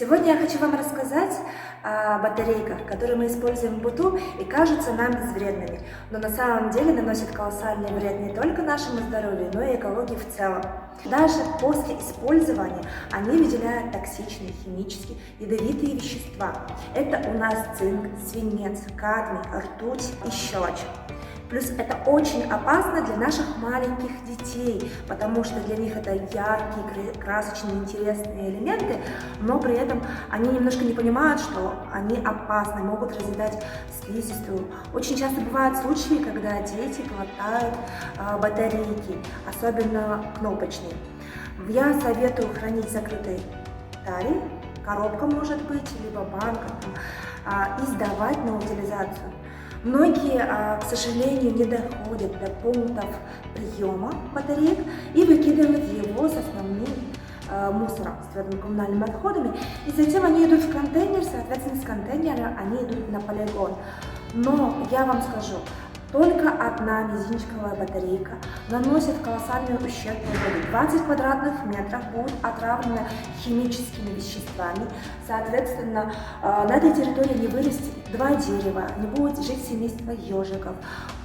Сегодня я хочу вам рассказать о батарейках, которые мы используем в быту и кажутся нам безвредными, но на самом деле наносят колоссальный вред не только нашему здоровью, но и экологии в целом. Даже после использования они выделяют токсичные, химические, ядовитые вещества. Это у нас цинк, свинец, кадмий, ртуть и щелочь. Плюс это очень опасно для наших маленьких детей, потому что для них это яркие, красочные, интересные элементы, но при этом они немножко не понимают, что они опасны, могут разъедать слизистую. Очень часто бывают случаи, когда дети глотают батарейки, особенно кнопочные. Я советую хранить в закрытой таре, коробка может быть, либо банка, и сдавать на утилизацию. Многие, к сожалению, не доходят до пунктов приема батареек и выкидывают его с основным мусором, с твердыми коммунальными отходами. И затем они идут в контейнер, соответственно, с контейнера они идут на полигон. Но я вам скажу, только одна мизинчиковая батарейка наносит колоссальный ущерб природе. 20 квадратных метров будет отравлено химическими веществами. Соответственно, на этой территории не вырастет 2 дерева, не будет жить семейство ежиков.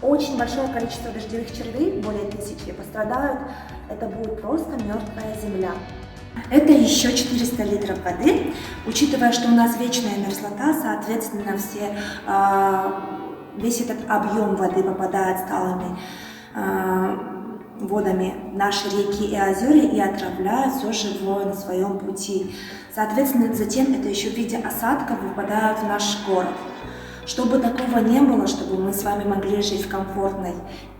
Очень большое количество дождевых червей, более 1000, пострадают. Это будет просто мертвая земля. Это еще 400 литров воды. Учитывая, что у нас вечная мерзлота, соответственно, весь этот объем воды попадает сталыми водами в наши реки и озера и отравляет все живое на своем пути. Соответственно, затем это еще в виде осадков выпадают в наш город. Чтобы такого не было, чтобы мы с вами могли жить в комфортной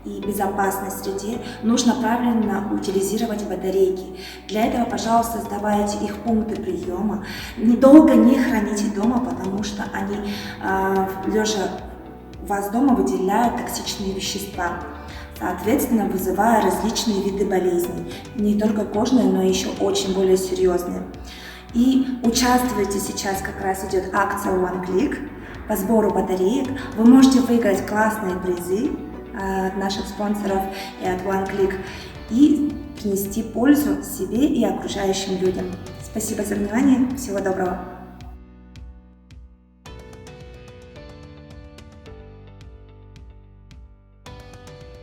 и безопасной среде, нужно правильно утилизировать батарейки. Для этого, пожалуйста, сдавайте их пункты приема. Долго не храните дома, потому что они, лежа у вас дома, выделяют токсичные вещества, соответственно, вызывая различные виды болезней, не только кожные, но еще очень более серьезные. И участвуйте, сейчас как раз идет акция OneClick по сбору батареек. Вы можете выиграть классные призы от наших спонсоров и от OneClick и принести пользу себе и окружающим людям. Спасибо за внимание, всего доброго!